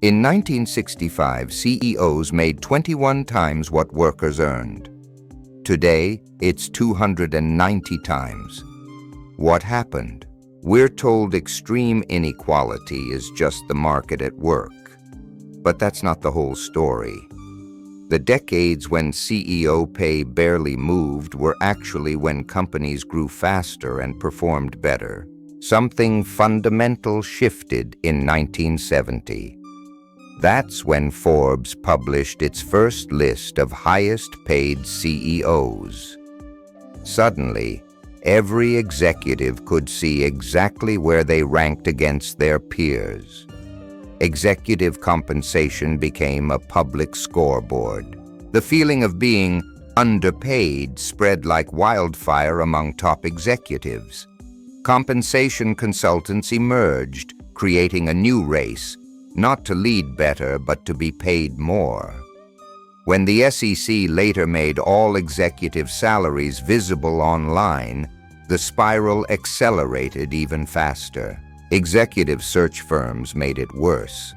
In 1965, CEOs made 21 times what workers earned. Today, it's 290 times. What happened? We're told extreme inequality is just the market at work. But that's not the whole story. The decades when CEO pay barely moved were actually when companies grew faster and performed better. Something fundamental shifted in 1970. That's when Forbes published its first list of highest-paid CEOs. Suddenly, every executive could see exactly where they ranked against their peers. Executive compensation became a public scoreboard. The feeling of being underpaid spread like wildfire among top executives. Compensation consultants emerged, creating a new race, not to lead better, but to be paid more. When the SEC later made all executive salaries visible online, the spiral accelerated even faster. Executive search firms made it worse.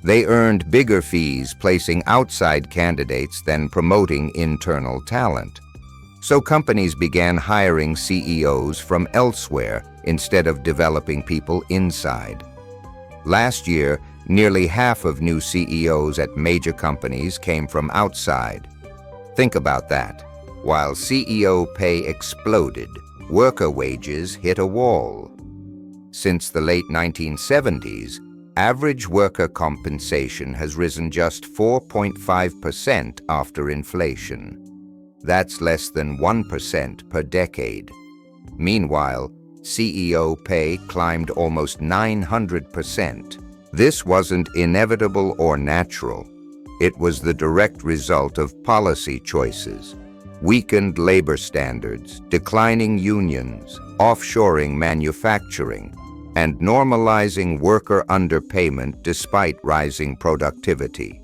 They earned bigger fees placing outside candidates than promoting internal talent. So companies began hiring CEOs from elsewhere instead of developing people inside. Last year, nearly half of new CEOs at major companies came from outside. Think about that. While CEO pay exploded, worker wages hit a wall. Since the late 1970s, average worker compensation has risen just 4.5% after inflation. That's less than 1% per decade. Meanwhile, CEO pay climbed almost 900%. This wasn't inevitable or natural. It was the direct result of policy choices. Weakened labor standards, declining unions, offshoring manufacturing, and normalizing worker underpayment despite rising productivity.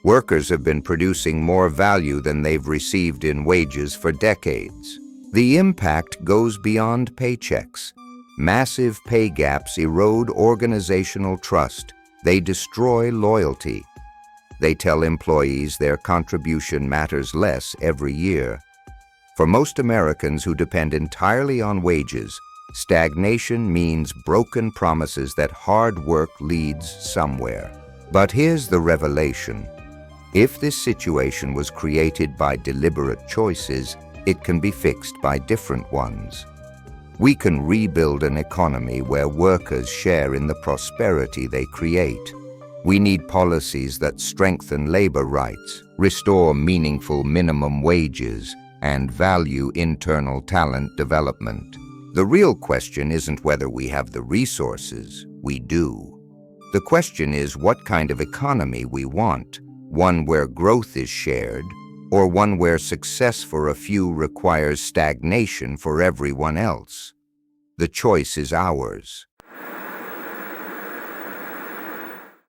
Workers have been producing more value than they've received in wages for decades. The impact goes beyond paychecks. Massive pay gaps erode organizational trust. They destroy loyalty. They tell employees their contribution matters less every year. For most Americans who depend entirely on wages, stagnation means broken promises that hard work leads somewhere. But here's the revelation. If this situation was created by deliberate choices, it can be fixed by different ones. We can rebuild an economy where workers share in the prosperity they create. We need policies that strengthen labor rights, restore meaningful minimum wages, and value internal talent development. The real question isn't whether we have the resources. We do. The question is what kind of economy we want, one where growth is shared, or one where success for a few requires stagnation for everyone else. The choice is ours.